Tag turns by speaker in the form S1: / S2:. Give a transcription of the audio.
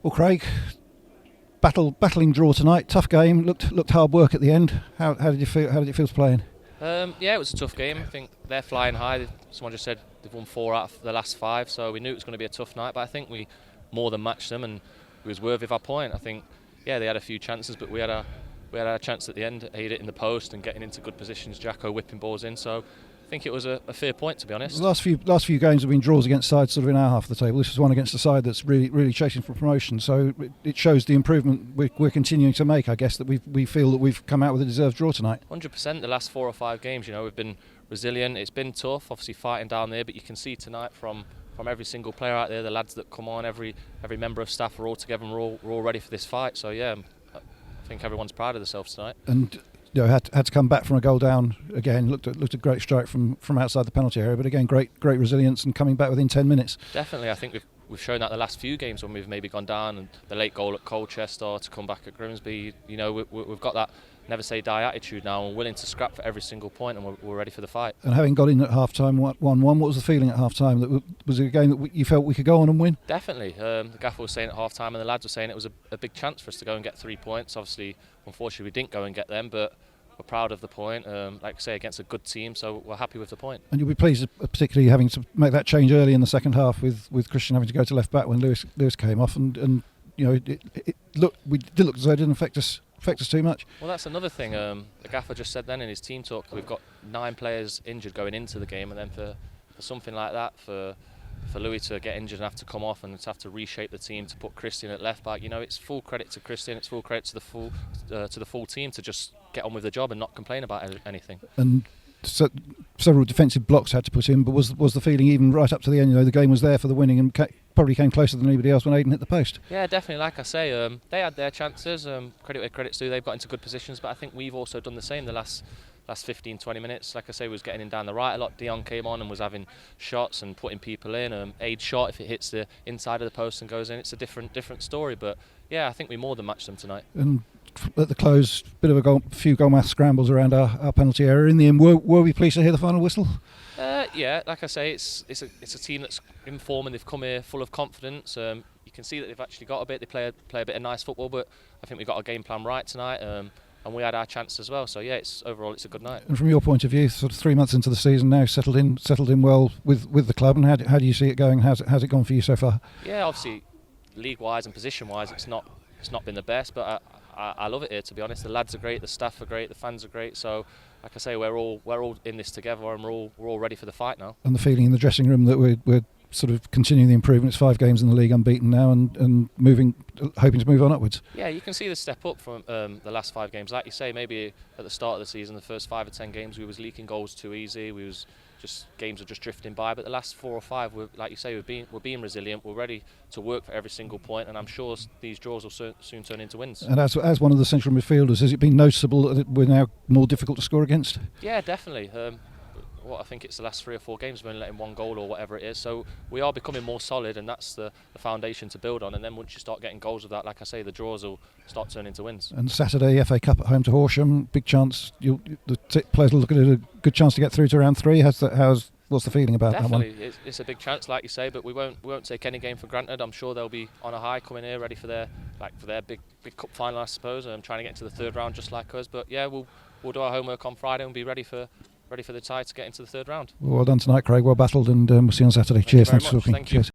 S1: Well, Craig, battling draw tonight. Tough game. Looked hard work at the end. How did you feel? How did it feel playing?
S2: Yeah, it was a tough game. I think they're flying high. Someone just said they've won 4 out of the last 5, so we knew it was going to be a tough night. But I think we more than matched them, and it was worthy of our point. I think, yeah, they had a few chances, but we had our chance at the end. Hit it in the post and getting into good positions. Jacko whipping balls in. So I think it was a fair point, to be honest.
S1: The last few games have been draws against sides sort of in our half of the table. This is one against a side that's really chasing for promotion. So it shows the improvement we're continuing to make. I guess that we feel that we've come out with a deserved draw tonight.
S2: 100%. The last 4 or 5 games, we've been resilient. It's been tough, obviously fighting down there, but you can see tonight from every single player out there, the lads that come on, every member of staff are all together and we're all ready for this fight. So yeah, I think everyone's proud of themselves tonight.
S1: And had to come back from a goal down again. Looked a great strike from outside the penalty area, but again great resilience and coming back within 10 minutes.
S2: Definitely, I think we've shown that the last few games when we've maybe gone down, and the late goal at Colchester to come back at Grimsby. We've got that never say die attitude now, and willing to scrap for every single point, and we're ready for the fight.
S1: And having got in at half time 1-1, what was the feeling at half time? That was it a game that you felt we could go on and win?
S2: Definitely. The gaffer was saying at half time, and the lads were saying it was a big chance for us to go and get 3 points. Obviously, unfortunately, we didn't go and get them, but we're proud of the point, like I say, against a good team, so we're happy with the point.
S1: And you'll be pleased, particularly having to make that change early in the second half with Christian having to go to left back when Lewis came off, and it looked as though it didn't affect us too much.
S2: Well, that's another thing. The gaffer just said then in his team talk, we've got 9 players injured going into the game, and then for something like that, for Louis to get injured and have to come off and to have to reshape the team to put Christian at left back, it's full credit to Christian, it's full credit to the full team to just get on with the job and not complain about anything.
S1: And so, several defensive blocks had to put in, but was the feeling even right up to the end? The game was there for the winning and probably came closer than anybody else when Aiden hit the post.
S2: Yeah, definitely. Like I say, they had their chances. Credit where credit's due. They've got into good positions, but I think we've also done the same the last 15-20 minutes. Like I say, we was getting in down the right a lot. Dion came on and was having shots and putting people in. Aid shot, if it hits the inside of the post and goes in, it's a different story. But yeah, I think we more than matched them tonight.
S1: And at the close, bit of a few goal scrambles around our penalty area. In the end, were we pleased to hear the final whistle?
S2: Yeah, like I say, it's a team that's in form and they've come here full of confidence. You can see that they've actually got a bit. They play a bit of nice football, but I think we got our game plan right tonight. And we had our chance as well. So yeah, overall it's a good night.
S1: And from your point of view, sort of 3 months into the season now, settled in well with the club, and how do you see it going? How's it gone for you so far?
S2: Yeah, obviously, league-wise and position-wise, it's not been the best, but I love it here, to be honest. The lads are great, the staff are great, the fans are great. So, like I say, we're all in this together, and we're all ready for the fight now. And
S1: the feeling in the dressing room that we're sort of continuing the improvement. It's 5 games in the league unbeaten now, and hoping to move on upwards.
S2: Yeah, you can see the step up from the last 5 games. Like you say, maybe at the start of the season, the first 5 or 10 games, we was leaking goals too easy. Games are just drifting by. But the last 4 or 5, like you say, we're being resilient. We're ready to work for every single point, and I'm sure these draws will soon turn into wins.
S1: And as one of the central midfielders, has it been noticeable that we're now more difficult to score against?
S2: Yeah, definitely. I think it's the last 3 or 4 games we've been letting 1 goal or whatever it is, so we are becoming more solid, and that's the foundation to build on. And then once you start getting goals with that, like I say, the draws will start turning into wins.
S1: And Saturday, FA Cup at home to Horsham, big chance. The players will look at it, a good chance to get through to round 3. What's the feeling about
S2: Definitely,
S1: that one?
S2: It's a big chance, like you say, but we won't take any game for granted. I'm sure they'll be on a high coming here, ready for their big cup final, I suppose, and trying to get into the 3rd round just like us. But yeah, we'll do our homework on Friday and be ready for the tie to get into the 3rd round.
S1: Well done tonight, Craig. Well battled, and we'll see you on Saturday. Cheers.
S2: Thanks
S1: for talking.
S2: Thank you.
S1: Cheers.